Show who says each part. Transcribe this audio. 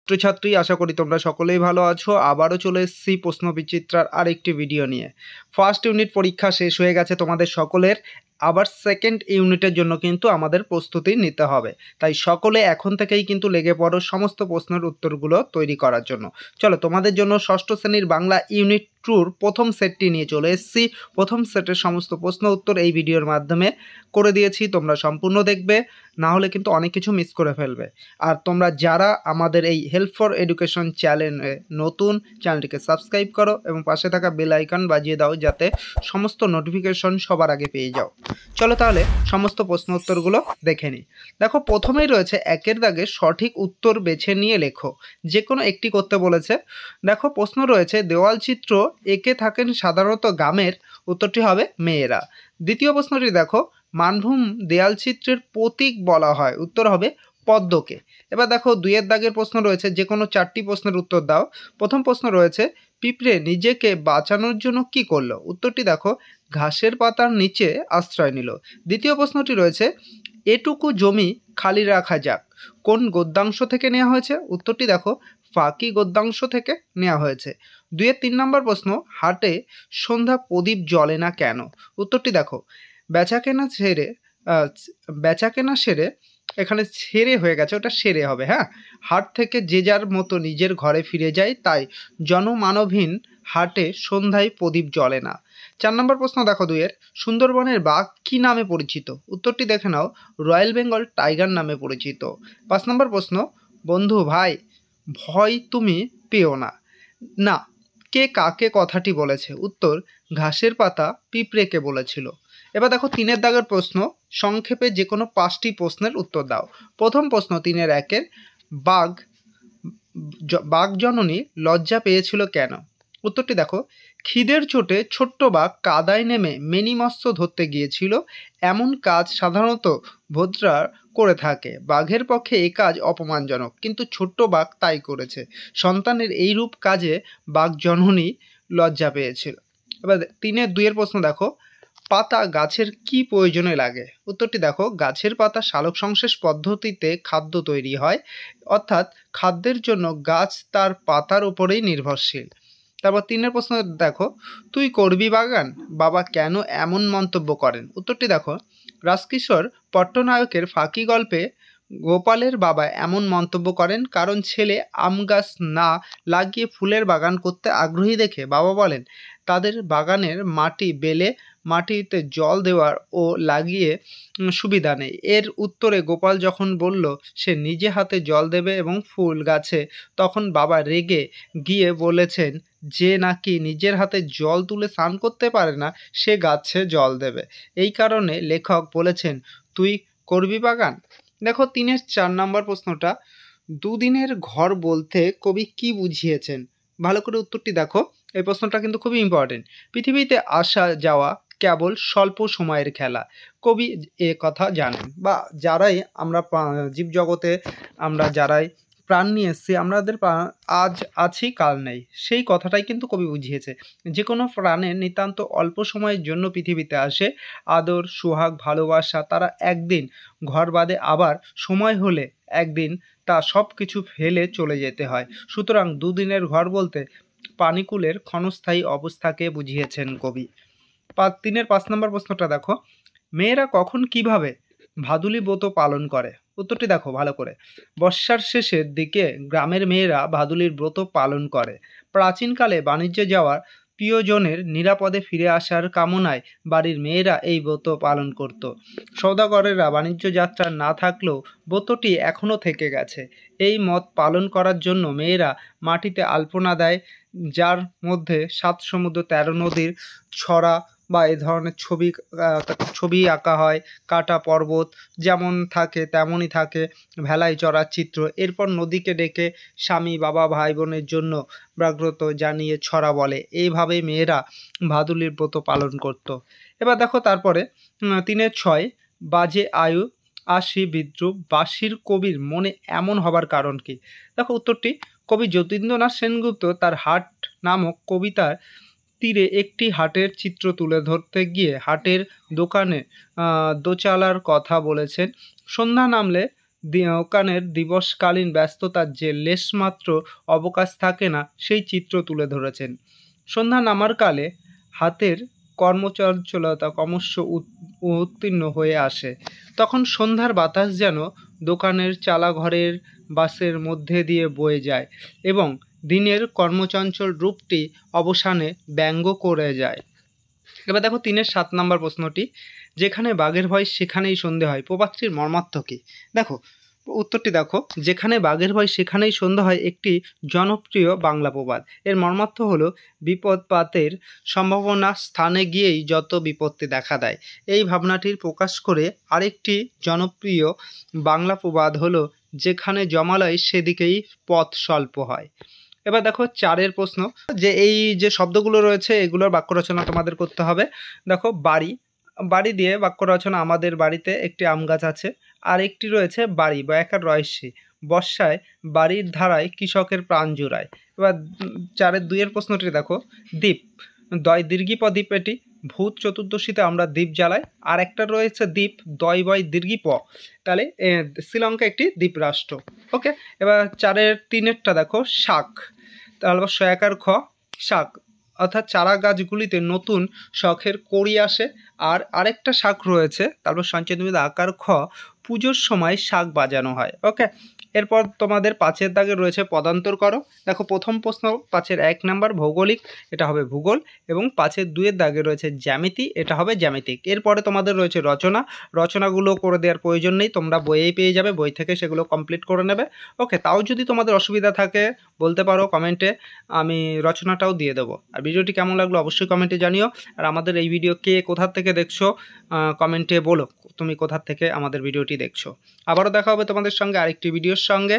Speaker 1: ছাত্রছাত্রী আশা করি তোমরা সকলেই ভালো আছো। আবারও চলে এসেছি প্রশ্ন বিচিত্রার আরেকটি ভিডিও নিয়ে। ফার্স্ট ইউনিট পরীক্ষা শেষ হয়ে গেছে তোমাদের সকলের। আবার সেকেন্ড ইউনিটের জন্য কিন্তু আমাদের প্রস্তুতি নিতে হবে। তাই সকলে এখন থেকেই কিন্তু লেগে পড়ো সমস্ত প্রশ্নের উত্তরগুলো তৈরি করার জন্য। চলো তোমাদের জন্য ষষ্ঠ শ্রেণীর বাংলা ইউনিট টুর প্রথম সেটটি নিয়ে চলে এসেছি। প্রথম সেটের সমস্ত প্রশ্ন উত্তর এই ভিডিওর মাধ্যমে করে দিয়েছি, তোমরা সম্পূর্ণ দেখবে, না হলে কিন্তু অনেক কিছু মিস করে ফেলবে। আর তোমরা যারা আমাদের এই হেল্প ফর এডুকেশন চ্যানেলে নতুন, চ্যানেলটিকে সাবস্ক্রাইব করো এবং পাশে থাকা বেল আইকন বাজিয়ে দাও যাতে সমস্ত নোটিফিকেশন সবার আগে পেয়ে যাও। চলো তাহলে সমস্ত প্রশ্ন উত্তরগুলো দেখে নিই। দেখো প্রথমেই রয়েছে একের দাগে সঠিক উত্তর বেছে নিয়ে লেখো, যে কোনো একটি করতে বলেছে। দেখো প্রশ্ন রয়েছে দেওয়াল চিত্র এঁকে থাকেন সাধারণত গ্রামের, উত্তরটি হবে মেয়েরা। দ্বিতীয় প্রশ্নটি দেখো মানভূম দেয়াল চিত্রের প্রতীক বলা হয়, উত্তর হবে পদ্মকে। এবার দেখো দুইয়ের দাগের প্রশ্ন রয়েছে, যে কোনো চারটি প্রশ্নের উত্তর দাও। প্রথম প্রশ্ন রয়েছে পিঁপড়ে নিজেকে বাঁচানোর জন্য কি করলো, উত্তরটি দেখো ঘাসের পাতার নিচে আশ্রয় নিল। দ্বিতীয় প্রশ্নটি রয়েছে এটুকু জমি খালি রাখা যাক কোন গদ্যাংশ থেকে নেওয়া হয়েছে, উত্তরটি দেখো ফাঁকি গদ্যাংশ থেকে নেওয়া হয়েছে। দুইয়ের 3 নম্বর প্রশ্ন হাটে সন্ধ্যা প্রদীপ জ্বলে না কেন, উত্তরটি দেখো বেচাকেনা ছেড়ে বেচাকেনা সেরে, এখানে ছেড়ে হয়ে গেছে, ওটা সেরে হবে, হ্যাঁ। হাট থেকে যে যার মতো নিজের ঘরে ফিরে যায়, তাই জনমানবহীন হাটে সন্ধ্যায় প্রদীপ জ্বলে না। 4 নম্বর প্রশ্ন দেখো দুইয়ের সুন্দরবনের বাঘ কী নামে পরিচিত, উত্তরটি দেখে নাও রয়্যাল বেঙ্গল টাইগার নামে পরিচিত। 5 নম্বর প্রশ্ন বন্ধু ভাই ভয় তুমি পেও না, না কে কাকে কথাটি বলেছে, উত্তর ঘাসের পাতা পিঁপড়েকে বলেছিল। এবার দেখো 3-এর দাগের প্রশ্ন সংক্ষেপে যে কোনো 5টি প্রশ্নের উত্তর দাও। প্রথম প্রশ্ন 3-এর 1-এর বাঘ জননী লজ্জা পেয়েছিল কেন, উত্তরটি দেখো খিদের চোটে ছোট্ট বাঘ কাদায় নেমে মিনি মৎস্য ধরতে গিয়েছিল। এমন কাজ সাধারণত ভদ্রা করে থাকে, বাঘের পক্ষে এই কাজ অপমানজনক, কিন্তু ছোট্ট বাঘ তাই করেছে। সন্তানের এইরূপ কাজে বাঘ জননী লজ্জা পেয়েছিল। এবার 3-এর 2-এর প্রশ্ন দেখো পাতা গাছের কি প্রয়োজনে লাগে, উত্তরটি দেখো গাছের পাতা সালোকসংশ্লেষ পদ্ধতিতে খাদ্য তৈরি হয়, অর্থাৎ খাদ্যের জন্য গাছ তার পাতার উপরেই নির্ভরশীল। তারপর 3-এর প্রশ্ন দেখো তুই করবি বাগান, বাবা কেন এমন মন্তব্য করেন, উত্তরটি দেখো রাজকিশোর পট্টনায়কের ফাঁকি গল্পে গোপালের বাবা এমন মন্তব্য করেন কারণ ছেলে আম গাছ না লাগিয়ে ফুলের বাগান করতে আগ্রহী দেখে বাবা বলেন তাদের বাগানের মাটি বেলে মাটিতে জল দেওয়ার ও লাগিয়ে সুবিধা নেই। এর উত্তরে গোপাল যখন বলল সে নিজে হাতে জল দেবে এবং ফুল গাছে, তখন বাবা রেগে গিয়ে বলেছেন যে নাকি নিজের হাতে জল তুলে স্নান করতে পারে না সে গাছে জল দেবে। এই কারণে লেখক বলেছেন তুই করবি বাগান। দেখো 3-এর 4 নম্বর প্রশ্নটা দুদিনের ঘর বলতে কবি কি বুঝিয়েছেন, ভালো করে উত্তরটি দেখো, এই প্রশ্নটা কিন্তু খুবই ইম্পর্টেন্ট। পৃথিবীতে আসা যাওয়া কেবল স্বল্প সময়ের খেলা, কবি এ কথা জানেন, বা যারাই আমরা জীবজগতে আমরা যারাই প্রাণ নিয়ে এসেছি আমাদের আজ আছি কাল নেই, সেই কথাটাই কিন্তু কবি বুঝিয়েছে। যে কোনো প্রাণের নিতান্ত অল্প সময়ের জন্য পৃথিবীতে আসে, আদর সোহাগ ভালোবাসা তারা একদিন ঘর বাঁধে, আবার সময় হলে একদিন তা সব কিছু ফেলে চলে যেতে হয়। সুতরাং দুদিনের ঘর বলতে পানিকুলের ক্ষণস্থায়ী অবস্থাকে বুঝিয়েছেন কবি। 3-এর 5 নম্বর প্রশ্নটা দেখো মেয়েরা কখন কিভাবে ভাদুলি ব্রত পালন করে, উত্তরটি দেখো ভালো করে বর্ষার শেষের দিকে গ্রামের মেয়েরা ভাদুলির ব্রত পালন করে। প্রাচীনকালে বাণিজ্যে যাওয়ার প্রিয়জনের নিরাপদে ফিরে আসার কামনায় বাড়ির মেয়েরা এই ব্রত পালন করত। সওদাগরেরা বাণিজ্য যাত্রা না থাকলেও ব্রতটি এখনও থেকে গেছে। এই মত পালন করার জন্য মেয়েরা মাটিতে আলপনা দেয়, যার মধ্যে 7 সমুদ্র 13 নদীর ছড়া বা এই ধরনের ছবি আঁকা হয়, কাটা পর্বত যেমন থাকে তেমনই থাকে, ভেলায় চড়ার চিত্র, এরপর নদীকে ডেকে স্বামী বাবা ভাই বোনের জন্য ব্রাগ্রত জানিয়ে ছড়া বলে, এইভাবেই মেয়েরা ভাদুলির ব্রত পালন করত। এবার দেখো তারপরে 3-এর 6 বাজে আয়ু আশি বিদ্রুপ বাঁশির কবির মনে এমন হবার কারণ কি, দেখো উত্তরটি কবি যতীন্দ্রনাথ সেনগুপ্ত তার হাট নামক কবিতার তীরে একটি হাটের চিত্র তুলে ধরতে গিয়ে হাটের দোকানে দোচালার কথা বলেছেন। সন্ধ্যা নামলে দোকানের দিবসকালীন ব্যস্ততার যে লেশমাত্র অবকাশ থাকে না সেই চিত্র তুলে ধরেছেন। সন্ধ্যা নামার কালে হাতের কর্মচঞ্চলতা ক্রমশ উত্তীর্ণ হয়ে আসে। তখন সন্ধ্যার বাতাস যেন দোকানের চালাঘরের বাসের মধ্যে দিয়ে বয়ে যায় এবং দিনের কর্মচঞ্চল রূপটি অবসানে ব্যঙ্গ করে যায়। এবার দেখো 3-এর 7 নম্বর প্রশ্নটি, যেখানে বাঘের ভয় সেখানেই সন্ধে হয়, প্রবাদটির মর্মার্থ কী? দেখো উত্তরটি দেখো, যেখানে বাঘের ভয় সেখানেই সন্ধ্যা হয় একটি জনপ্রিয় বাংলা প্রবাদ। এর মর্মার্থ হলো বিপদপাতের সম্ভাবনা স্থানে গিয়েই যত বিপত্তি দেখা দেয়। এই ভাবনাটির প্রকাশ করে আরেকটি জনপ্রিয় বাংলা প্রবাদ হলো, যেখানে জমালয় সেদিকেই পথ স্বল্প হয়। এবার দেখো 4-এর প্রশ্ন, যে এই যে শব্দগুলো রয়েছে এগুলোর বাক্য রচনা তোমাদের করতে হবে। দেখো বাড়ি, বাড়ি দিয়ে বাক্য রচনা, আমাদের বাড়িতে একটি আম গাছ আছে। আর একটি রয়েছে বাড়ি বা একার রয়সী, বর্ষায় বাড়ির ধারায় কৃষকের প্রাণ জুড়ায়। এবার 4-এর 2-এর প্রশ্নটি দেখো, দ্বীপ, দয় দীর্ঘি প দ্বীপ, এটি ভূত চতুর্দশীতে আমরা দ্বীপ জ্বালাই। আর একটা রয়েছে দ্বীপ, দয় বয় দীর্ঘি প, তাহলে শ্রীলঙ্কা একটি দ্বীপ রাষ্ট্র। ওকে, এবার 4-এর 3-এরটা দেখো, শাক, তারপর সয়াকার খ, শাক অর্থাৎ চারা গাছগুলিতে নতুন শখের কড়ি আসে। আর আরেকটা শাক রয়েছে, তারপর সঞ্চয় আকার খ, পুজোর সময় শাক বাজানো হয়। ওকে, এরপর তোমাদের 5-এর দাগে রয়েছে পদান্তর করো। দেখো প্রথম প্রশ্ন 5-এর 1 নাম্বার ভৌগোলিক, এটা হবে ভূগোল, এবং 5-এর 2-এর দাগে রয়েছে জ্যামিতি, এটা হবে জ্যামিতিক। এরপরে তোমাদের রয়েছে রচনা, রচনাগুলো করে দেওয়ার প্রয়োজন নেই, তোমরা বইয়েই পেয়ে যাবে, বই থেকে সেগুলো কমপ্লিট করে নেবে। ওকে, তাও যদি তোমাদের অসুবিধা থাকে বলতে পারো কমেন্টে, আমি রচনাটাও দিয়ে দেবো। আর ভিডিওটি কেমন লাগলো অবশ্যই কমেন্টে জানিও। আর আমাদের এই ভিডিও কে কোথা থেকে দেখছো কমেন্টে বলো তুমি কোথা থেকে আমাদের ভিডিওটি দেখছো। আবারও দেখা হবে তোমাদের সঙ্গে আরেকটি ভিডিওর সঙ্গে।